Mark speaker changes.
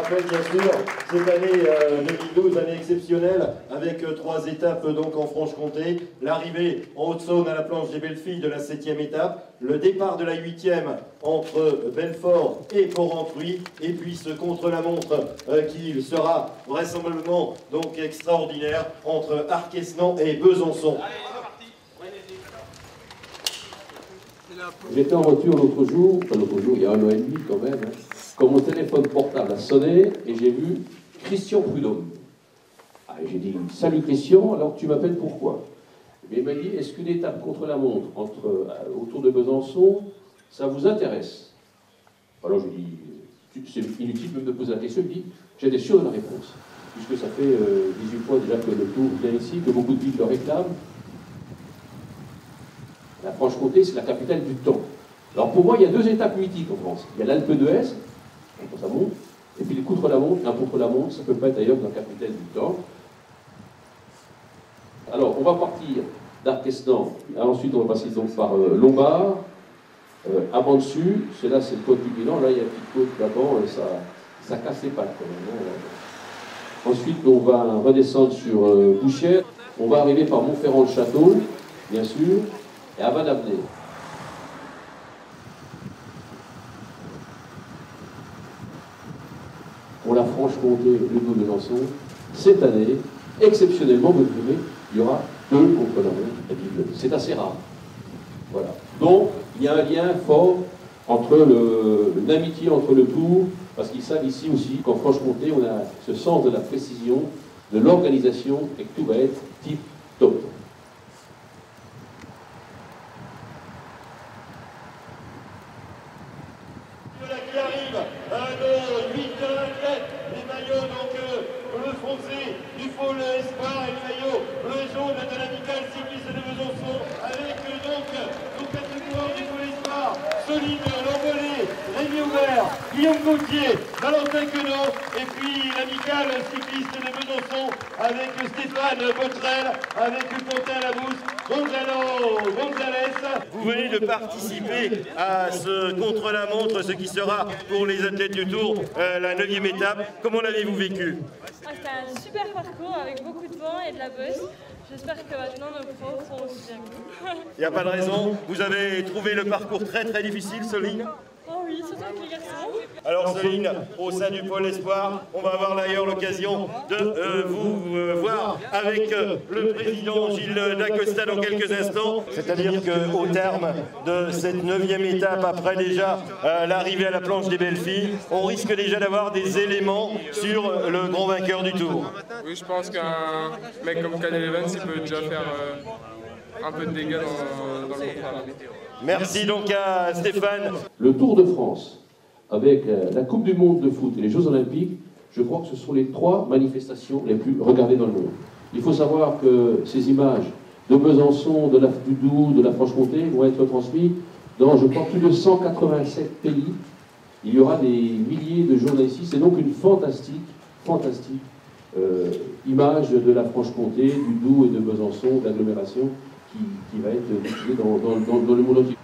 Speaker 1: rappelle bien sûr cette année 2012, année exceptionnelle, avec 3 étapes donc en Franche-Comté, l'arrivée en Haute-Saône à la planche des Belles-Filles de la 7e étape, le départ de la 8e entre Belfort et Porrentruy, et puis ce contre-la-montre qui sera vraisemblablement donc extraordinaire entre Arquesnan et Besançon.
Speaker 2: J'étais en voiture l'autre jour, il y a 1 an et demi quand même, quand mon téléphone portable a sonné et j'ai vu Christian Prudhomme. J'ai dit « Salut Christian, alors tu m'appelles pourquoi ?» Et il m'a dit « Est-ce qu'une étape contre la montre autour de Besançon, ça vous intéresse ?» Alors je lui dis « C'est inutile même de poser la question. » Il me dit « J'étais sûr de la réponse, puisque ça fait 18 fois déjà que le Tour vient ici, que beaucoup de villes le réclament. La Franche-Comté, c'est la capitale du temps. Alors pour moi, il y a 2 étapes mythiques en France. Il y a l'Alpe d'Huez, quand ça monte, et puis le contre-la-montre. Un contre-la-montre, ça ne peut pas être ailleurs que la capitale du temps. Alors, on va partir d'Arquesnan, ensuite on va passer donc par Lombard, avant dessus, là c'est le côte du Bilan, là il y a une petite côte d'avant, ça casse les pattes quand même. Ensuite, on va redescendre sur Bouchères, on va arriver par Montferrand-le-Château, bien sûr, et à Vanavnay. Pour la Franche-Comté, le Doubs de Besançon, cette année, exceptionnellement, vous verrez, il y aura 2 contre-la-montre. C'est assez rare. Voilà. Donc, il y a un lien fort entre l'amitié entre le Tour, parce qu'ils savent ici aussi qu'en Franche-Comté, on a ce sens de la précision, de l'organisation, et que tout va être type top.
Speaker 1: Qui arrive de 8 têtes, les maillots donc bleu foncé du pôle espoir et le maillot bleu et jaune de l'amicale cycliste de Besançon, avec donc nos 4 coureurs du pôle espoir, Solide, L'Envolé, Rémi Ouvert, Guillaume Gauthier, Valentin Queneau, et puis l'amicale cycliste de Besançon avec Stéphane Botrel, avec Quentin Labousse, Gonzalo Gonzalez. Vous venez de participer à ce contre-la-montre, ce qui sera pour les athlètes du Tour la 9e étape. Comment l'avez-vous vécu?
Speaker 3: C'était un super parcours avec beaucoup de vent et de la bosse. J'espère que maintenant nos pros seront aussi bien que nous.
Speaker 1: Il n'y a pas de raison. Vous avez trouvé le parcours très très difficile, Soline?
Speaker 3: Oh oui, surtout avec les garçons.
Speaker 1: Alors Soline, au sein du pôle espoir, on va avoir d'ailleurs l'occasion de vous voir avec le président Gilles Dacosta dans quelques instants. C'est-à-dire qu'au terme de cette 9e étape, après déjà l'arrivée à la planche des Belles-Filles, on risque déjà d'avoir des éléments sur le grand vainqueur du Tour.
Speaker 4: Oui, je pense qu'un mec comme Cadel Evans, il peut déjà faire un peu de dégâts dans le contrat.
Speaker 1: Merci donc à Stéphane.
Speaker 2: Le Tour de France, avec la Coupe du Monde de foot et les Jeux Olympiques, je crois que ce sont les 3 manifestations les plus regardées dans le monde. Il faut savoir que ces images de Besançon, du Doubs, de la Franche-Comté vont être transmises dans, je crois, plus de 187 pays. Il y aura des milliers de journalistes. C'est donc une fantastique image de la Franche-Comté, du Doubs et de Besançon, d'agglomération, qui va être diffusée dans le monde entier.